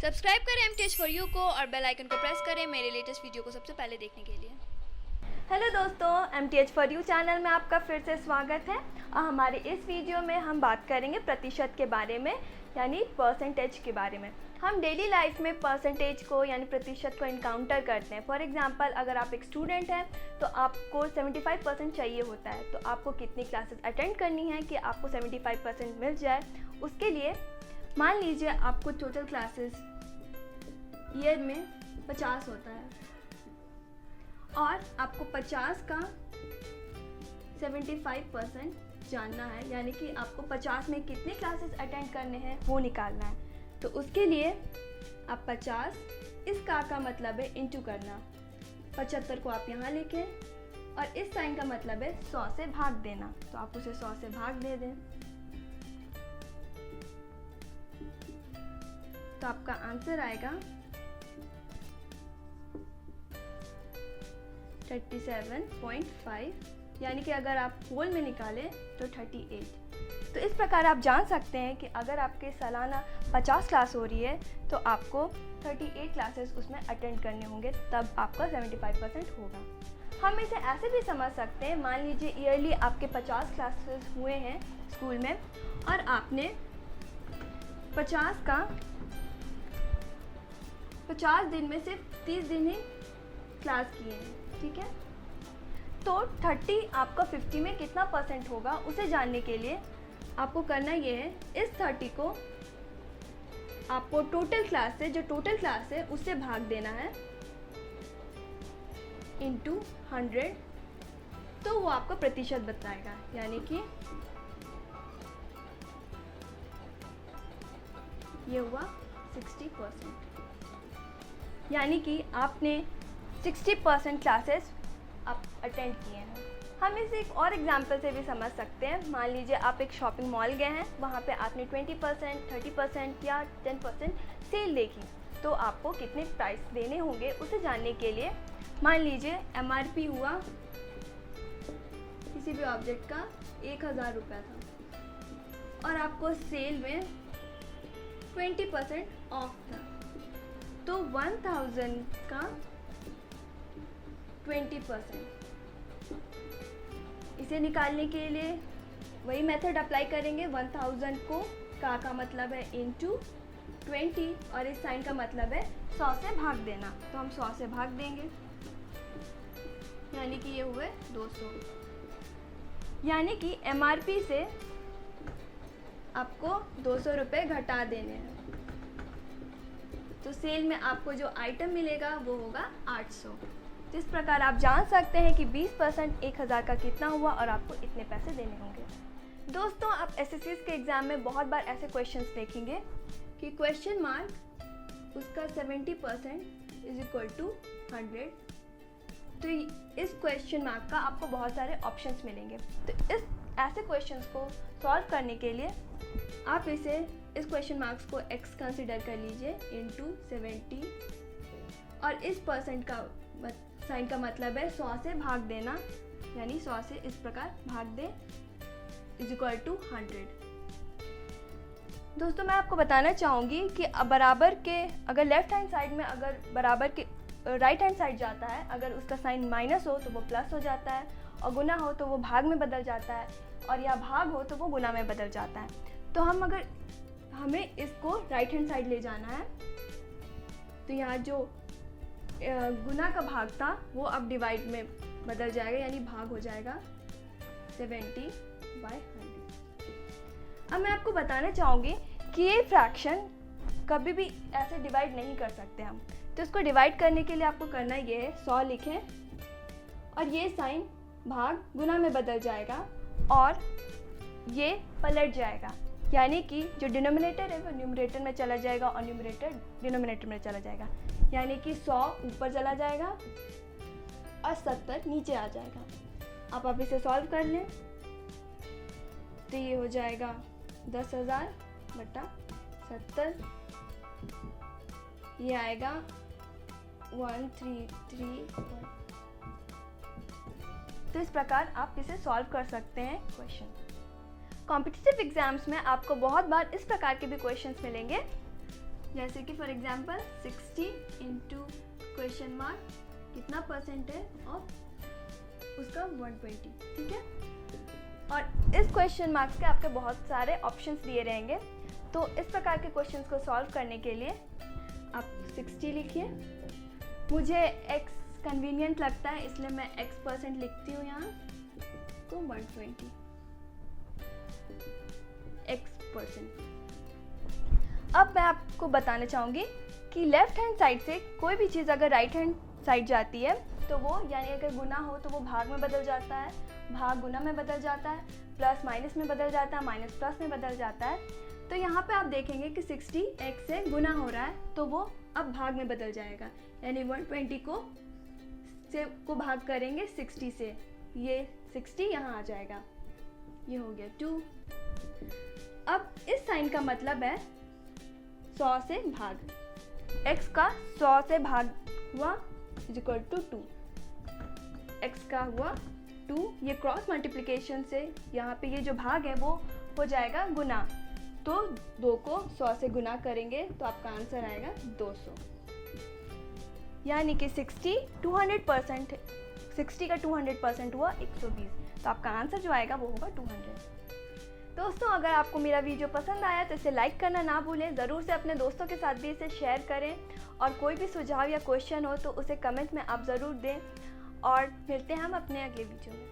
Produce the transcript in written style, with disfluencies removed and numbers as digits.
Subscribe करें MTH for you को और बेल आइकन को प्रेस करें मेरे लेटेस्ट वीडियो को सबसे पहले देखने के लिए। हेलो दोस्तों, MTH फॉर यू चैनल में आपका फिर से स्वागत है। और हमारे इस वीडियो में हम बात करेंगे प्रतिशत के बारे में, यानी परसेंटेज के बारे में। हम डेली लाइफ में परसेंटेज को यानी प्रतिशत को इनकाउंटर करते हैं। फॉर एग्जांपल, अगर आप एक स्टूडेंट हैं तो आपको 75% चाहिए होता है, तो आपको कितनी क्लासेस अटेंड करनी है कि आपको 75% मिल जाए। उसके लिए मान लीजिए आपको टोटल क्लासेस ईयर में 50 होता है और आपको 50 का 75% जानना है, यानी कि आपको 50 में कितने क्लासेस अटेंड करने हैं वो निकालना है। तो उसके लिए आप 50 इस का मतलब है इंटू करना, 75 को आप यहाँ लिखें और इस साइन का मतलब है 100 से भाग देना, तो आप उसे 100 से भाग दे दें। तो आपका आंसर आएगा 37.5, यानी कि अगर आप होल में निकालें तो 38। तो इस प्रकार आप जान सकते हैं कि अगर आपके सालाना 50 क्लास हो रही है तो आपको 38 क्लासेस उसमें अटेंड करने होंगे, तब आपका 75% होगा। हम इसे ऐसे भी समझ सकते हैं, मान लीजिए ईयरली आपके 50 क्लासेस हुए हैं स्कूल में और आपने 50 दिन में सिर्फ 30 दिन ही क्लास किए हैं, ठीक है। तो 30 आपका 50 में कितना परसेंट होगा उसे जानने के लिए आपको करना ये है, इस 30 को आपको टोटल क्लास से, जो टोटल क्लास है उससे भाग देना है इंटू 100, तो वो आपका प्रतिशत बताएगा, यानी कि ये हुआ 60%, यानी कि आपने 60% क्लासेस आप अटेंड किए हैं। हम इसे एक और एग्जांपल से भी समझ सकते हैं। मान लीजिए आप एक शॉपिंग मॉल गए हैं, वहाँ पे आपने 20%, 30% या 10% सेल देखी, तो आपको कितने प्राइस देने होंगे उसे जानने के लिए मान लीजिए MRP हुआ किसी भी ऑब्जेक्ट का 1000 रुपये था और आपको सेल में 20% ऑफ था, तो 1000 का 20%। इसे निकालने के लिए वही मेथड अप्लाई करेंगे। 1000 को का मतलब है इंटू 20 और इस साइन का मतलब है 100 से भाग देना, तो हम 100 से भाग देंगे, यानी कि ये हुए 200। यानी कि MRP से आपको 200 रुपये घटा देने हैं, तो सेल में आपको जो आइटम मिलेगा वो होगा 800। तो इस प्रकार आप जान सकते हैं कि 20% 1000 का कितना हुआ और आपको इतने पैसे देने होंगे। दोस्तों, आप SSCs के एग्ज़ाम में बहुत बार ऐसे क्वेश्चंस देखेंगे कि क्वेश्चन मार्क उसका 70% इज इक्वल टू 100। तो इस क्वेश्चन मार्क का आपको बहुत सारे ऑप्शंस मिलेंगे। तो इस ऐसे क्वेश्चंस को सॉल्व करने के लिए आप इस क्वेश्चन मार्क्स को x कंसिडर कर लीजिए इंटू 70 और इस परसेंट का साइन का मतलब है 100 से भाग देना, यानी 100 से इस प्रकार भाग दें इज इक्वल टू 100। दोस्तों, मैं आपको बताना चाहूँगी कि बराबर के अगर लेफ्ट हैंड साइड में अगर बराबर के राइट हैंड साइड जाता है, अगर उसका साइन माइनस हो तो वो प्लस हो जाता है, और गुना हो तो वो भाग में बदल जाता है, और या भाग हो तो वो गुना में बदल जाता है। तो हमें इसको राइट हैंड साइड ले जाना है, तो यहाँ जो गुना का भाग था वो अब डिवाइड में बदल जाएगा, यानी भाग हो जाएगा 70/100। अब मैं आपको बताना चाहूँगी कि ये फ्रैक्शन कभी भी ऐसे डिवाइड नहीं कर सकते हम। तो इसको डिवाइड करने के लिए आपको करना ये है, 100 लिखें और ये साइन भाग गुना में बदल जाएगा और ये पलट जाएगा, यानी कि जो डिनोमिनेटर है वो न्यूमरेटर में चला जाएगा और न्यूमरेटर डिनोमिनेटर में चला जाएगा, यानी कि 100 ऊपर चला जाएगा और 70 नीचे आ जाएगा। आप इसे सॉल्व कर लें तो ये हो जाएगा 10,000 बटा 70, ये आएगा 1331। तो इस प्रकार आप इसे सॉल्व कर सकते हैं क्वेश्चन। कॉम्पिटिटिव एग्जाम्स में आपको बहुत बार इस प्रकार के भी क्वेश्चंस मिलेंगे जैसे कि for example 60 into question mark कितना परसेंट है ऑफ उसका 120, ठीक है। और इस क्वेश्चन मार्क्स के आपके बहुत सारे ऑप्शंस दिए रहेंगे, तो इस प्रकार के क्वेश्चंस को सॉल्व करने के लिए आप 60 लिखिए। मुझे x कन्वीनियंट लगता है इसलिए मैं x परसेंट लिखती हूँ यहाँ, तो 120 x परसेंट। अब मैं आपको बताना चाहूँगी कि लेफ्ट हैंड साइड से कोई भी चीज़ अगर राइट हैंड साइड जाती है तो वो, यानी अगर गुना हो तो वो भाग में बदल जाता है, भाग गुना में बदल जाता है, प्लस माइनस में बदल जाता है, माइनस प्लस में बदल जाता है। तो यहाँ पे आप देखेंगे कि 60 x से गुना हो रहा है तो वो अब भाग में बदल जाएगा, यानी 120 को भाग करेंगे 60 से, ये 60 यहाँ आ जाएगा, ये हो गया 2। अब इस साइन का मतलब है 100 से भाग, x का 100 से भाग हुआ इज इक्वल टू 2, x का हुआ 2, ये क्रॉस मल्टीप्लिकेशन से यहाँ पे ये जो भाग है वो हो जाएगा गुना, तो 2 को 100 से गुना करेंगे तो आपका आंसर आएगा 200, यानी कि 60 का 200% हुआ 120, तो आपका आंसर जो आएगा वो होगा 200। दोस्तों, अगर आपको मेरा वीडियो पसंद आया तो इसे लाइक करना ना भूलें, ज़रूर से अपने दोस्तों के साथ भी इसे शेयर करें, और कोई भी सुझाव या क्वेश्चन हो तो उसे कमेंट में आप ज़रूर दें, और मिलते हैं हम अपने अगले वीडियो में।